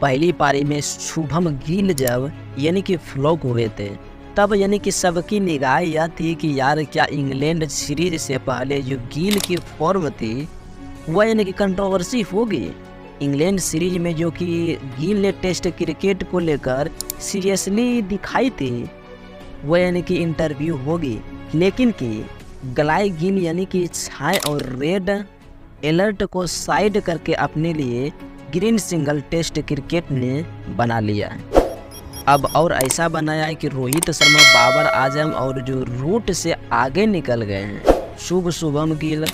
पहली पारी में शुभम गिल जब कि फ्लॉप हुए थे, तब कि सबकी निगाह यह थी कि यार क्या इंग्लैंड सीरीज से पहले जो गिल की फॉर्म थी वह कि कंट्रोवर्सी होगी। इंग्लैंड सीरीज में जो कि गिल ने टेस्ट क्रिकेट को लेकर सीरियसली दिखाई थी वह कि इंटरव्यू होगी, लेकिन कि ग्लाय गिल कि छाए और रेड अलर्ट को साइड करके अपने लिए ग्रीन सिंगल टेस्ट क्रिकेट ने बना लिया है। अब और ऐसा बनाया है कि रोहित शर्मा, बाबर आजम और जो रूट से आगे निकल गए हैं। शुभम गिल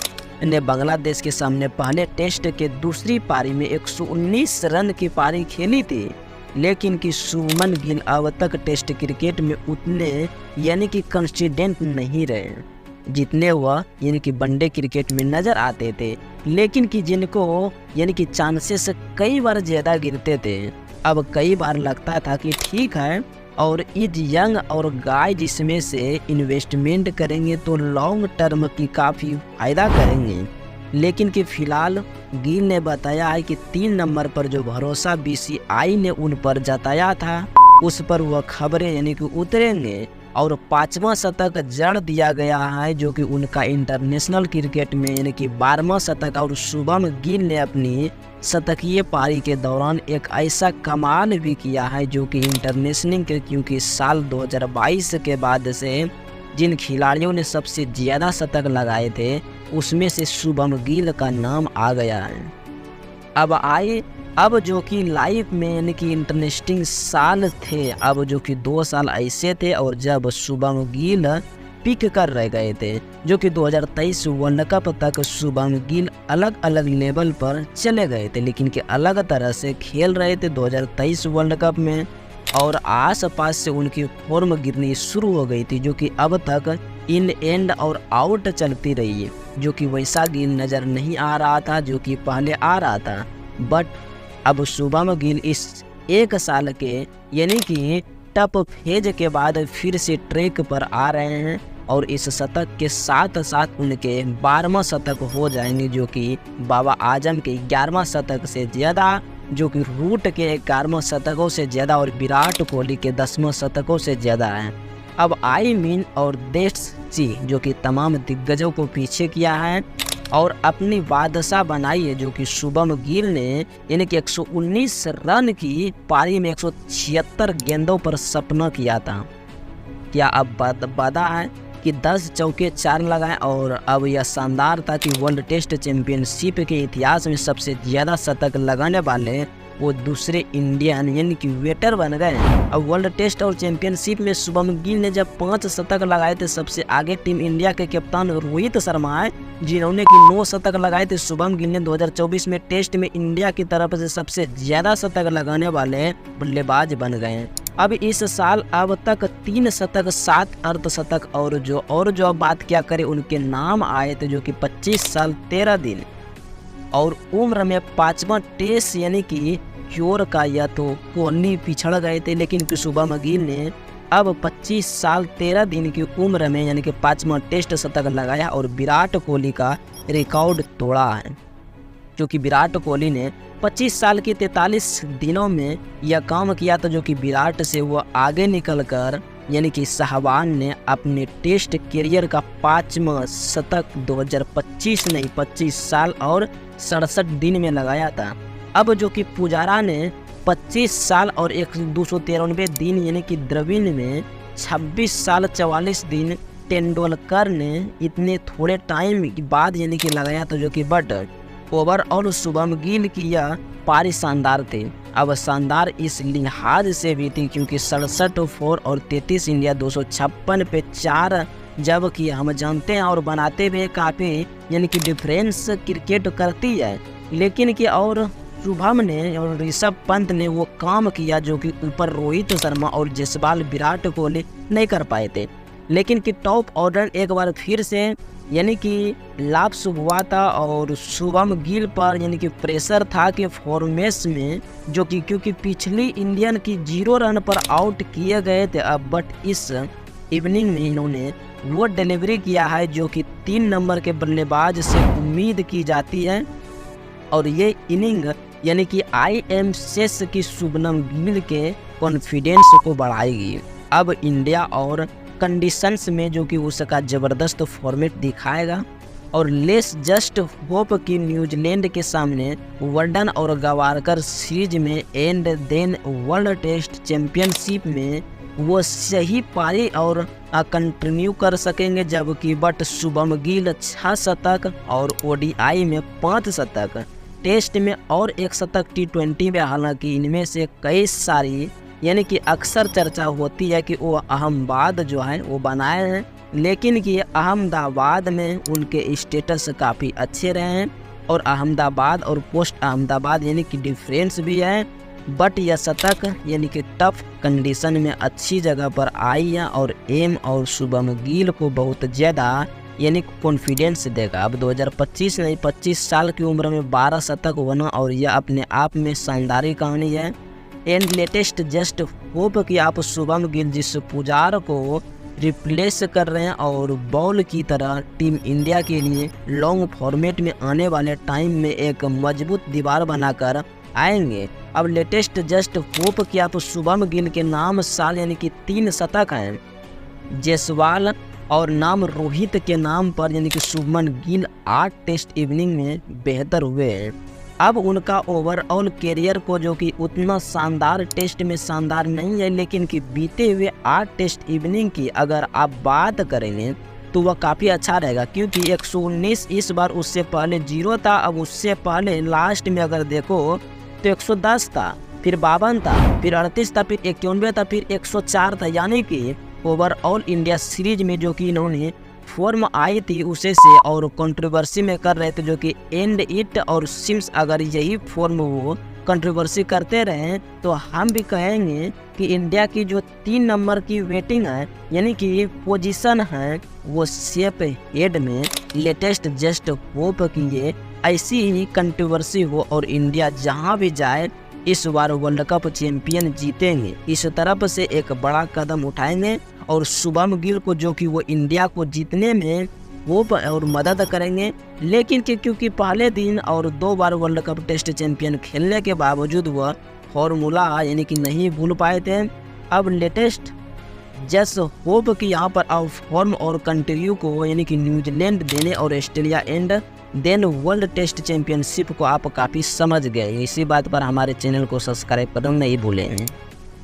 ने बांग्लादेश के सामने पहले टेस्ट के दूसरी पारी में 119 रन की पारी खेली थी, लेकिन कि शुभमन गिल अब तक टेस्ट क्रिकेट में उतने कि कंसिस्टेंट नहीं रहे जितने वह कि वनडे क्रिकेट में नज़र आते थे, लेकिन कि जिनको कि चांसेस कई बार ज़्यादा गिरते थे। अब कई बार लगता था कि ठीक है और इस यंग और गाय जिसमें से इन्वेस्टमेंट करेंगे तो लॉन्ग टर्म की काफ़ी फ़ायदा करेंगे, लेकिन कि फ़िलहाल गिल ने बताया है कि 3 नंबर पर जो भरोसा बीसीआई ने उन पर जताया था उस पर वह खबरें कि उतरेंगे और 5वां शतक जड़ दिया गया है जो कि उनका इंटरनेशनल क्रिकेट में कि 12वां शतक। और शुभम गिल ने अपनी शतकीय पारी के दौरान एक ऐसा कमाल भी किया है जो कि इंटरनेशनल क्योंकि साल 2022 के बाद से जिन खिलाड़ियों ने सबसे ज़्यादा शतक लगाए थे उसमें से शुभम गिल का नाम आ गया है। अब जो कि लाइफ में कि इंटरेस्टिंग साल थे, अब जो कि 2 साल ऐसे थे और जब शुभम गिल पिक कर रह गए थे जो कि 2023 वर्ल्ड कप तक शुभम गिल अलग अलग लेवल पर चले गए थे, लेकिन कि अलग तरह से खेल रहे थे 2023 वर्ल्ड कप में और आसपास से उनकी फॉर्म गिरनी शुरू हो गई थी जो कि अब तक इन एंड और आउट चलती रही है, जो कि वैसा गिल नज़र नहीं आ रहा था जो कि पहले आ रहा था। बट अब शुभम गिल इस 1 साल के कि टफ फेज के बाद फिर से ट्रैक पर आ रहे हैं और इस शतक के साथ साथ उनके 12वां शतक हो जाएंगे जो कि बाबा आजम के 11वां शतक से ज़्यादा, जो कि रूट के 11वां शतकों से ज़्यादा और विराट कोहली के 10वां शतकों से ज़्यादा है। अब और देश जी जो कि तमाम दिग्गजों को पीछे किया है और अपनी बादशाह बनाई है जो कि शुभम गिल ने कि 119 रन की पारी में 176 गेंदों पर सपना किया था। क्या अब वादा है कि 10 चौके 4 लगाएं और अब यह शानदार था कि वर्ल्ड टेस्ट चैंपियनशिप के इतिहास में सबसे ज़्यादा शतक लगाने वाले वो दूसरे इंडियन कि वेटर बन गए। अब वर्ल्ड टेस्ट और चैंपियनशिप में शुभम गिल ने जब 5 शतक लगाए थे, सबसे आगे टीम इंडिया के कप्तान रोहित शर्मा है जिन्होंने कि 9 शतक लगाए थे। शुभम गिल ने 2024 में टेस्ट में इंडिया की तरफ से सबसे ज़्यादा शतक लगाने वाले बल्लेबाज बन गए। अब इस साल अब तक 3 शतक 7 अर्धशतक और जो बात क्या करें उनके नाम आए थे जो कि 25 साल 13 दिन और उम्र में 5वां टेस्ट कि क्योर का या तो कोहली पिछड़ गए थे, लेकिन शुभम गिल ने अब 25 साल 13 दिन की उम्र में कि 5वां टेस्ट शतक लगाया और विराट कोहली का रिकॉर्ड तोड़ा है, क्योंकि विराट कोहली ने 25 साल के 43 दिनों में यह काम किया था जो कि विराट से वो आगे निकलकर कि सहवाग ने अपने टेस्ट करियर का 5वां शतक 2025 नहीं 25 साल और 67 दिन में लगाया था। अब जो कि पुजारा ने 25 साल और 293 दिन कि द्रविड़ में 26 साल 44 दिन, तेंदुलकर ने इतने थोड़े टाइम के बाद कि लगाया था जो कि बट ओवरऑल शुभम गिल की यह पारी शानदार थी। अब शानदार इस लिहाज से भी थी क्योंकि 67 4 और 33 इंडिया 256 पे 4, जबकि हम जानते हैं और बनाते हुए काफ़ी कि डिफरेंस क्रिकेट करती है, लेकिन कि और शुभम ने और ऋषभ पंत ने वो काम किया जो कि ऊपर रोहित शर्मा और जसवाल विराट कोहली नहीं कर पाए थे। लेकिन कि टॉप ऑर्डर एक बार फिर से कि लाप्स हुआ था और शुभम गिल पर कि प्रेशर था कि फॉर्मेस में जो कि क्योंकि पिछली इंडियन की 0 रन पर आउट किए गए थे। अब बट इस इवनिंग में इन्होंने वो डिलीवरी किया है जो कि 3 नंबर के बल्लेबाज से उम्मीद की जाती है और ये इनिंग यानी कि IM शेष की शुभमन गिल के कॉन्फिडेंस को बढ़ाएगी। अब इंडिया और कंडीशंस में जो कि उसका ज़बरदस्त फॉर्मेट दिखाएगा और लेस जस्ट होप कि न्यूजीलैंड के सामने वर्डन और गवास्कर सीरीज में and then world test championship में वो सही पारी और कंटिन्यू कर सकेंगे, जबकि बट शुभम गिल 6 शतक और ODI में 5 शतक, टेस्ट में और 1 शतक T20 में। हालांकि इनमें से कई सारी यानी कि अक्सर चर्चा होती है कि वो अहमदाबाद जो है वो बनाए हैं, लेकिन कि अहमदाबाद में उनके स्टेटस काफ़ी अच्छे रहे हैं और अहमदाबाद और पोस्ट अहमदाबाद यानी कि डिफरेंस भी है। बट यह शतक यानी कि टफ कंडीशन में अच्छी जगह पर आई है और एम और शुभम गिल को बहुत ज़्यादा यानी कॉन्फिडेंस देगा। अब 2025 नहीं 25 साल की उम्र में 12 शतक होना और यह अपने आप में शानदार कहानी है। एंड लेटेस्ट जस्ट होप कि आप शुभम गिल जिस पुजारा को रिप्लेस कर रहे हैं और बॉल की तरह टीम इंडिया के लिए लॉन्ग फॉर्मेट में आने वाले टाइम में एक मजबूत दीवार बनाकर आएंगे। अब लेटेस्ट जस्ट होप कि आप शुभम गिल के नाम साल यानी कि 3 शतक हैं जायसवाल और नाम रोहित के नाम पर यानी कि शुभमन गिल 8 टेस्ट इवनिंग में बेहतर हुए हैं। अब उनका ओवरऑल करियर को जो कि उतना शानदार टेस्ट में शानदार नहीं है, लेकिन कि बीते हुए 8 टेस्ट इवनिंग की अगर आप बात करेंगे तो वह काफ़ी अच्छा रहेगा, क्योंकि 119 इस बार, उससे पहले 0 था। अब उससे पहले लास्ट में अगर देखो तो 110 था, फिर 52 था, फिर 38 था, फिर 91 था, फिर 104 था। यानी कि ओवरऑल इंडिया सीरीज में जो कि इन्होंने फॉर्म आई थी उसे से और कंट्रोवर्सी में कर रहे थे, जो कि एंड इट और सिम्स अगर यही फॉर्म वो कंट्रोवर्सी करते रहे तो हम भी कहेंगे कि इंडिया की जो 3 नंबर की वेटिंग है यानी कि पोजीशन है वो सेफ हेड में। लेटेस्ट जस्ट होप कि ये ऐसी ही कंट्रोवर्सी हो और इंडिया जहां भी जाए इस बार वर्ल्ड कप चैंपियन जीतेंगे। इस तरफ से एक बड़ा कदम उठाएंगे और शुभम गिल को जो कि वो इंडिया को जीतने में वो और मदद करेंगे। लेकिन क्योंकि पहले दिन और 2 बार वर्ल्ड कप टेस्ट चैंपियन खेलने के बावजूद वह फॉर्मूला यानी कि नहीं भूल पाए थे। अब लेटेस्ट जस्ट होप कि यहाँ पर आप फॉर्म और कंट्री को यानी कि न्यूजीलैंड देने और Australia and then world test championship को आप काफ़ी समझ गए। इसी बात पर हमारे चैनल को सब्सक्राइब करना नहीं भूलें।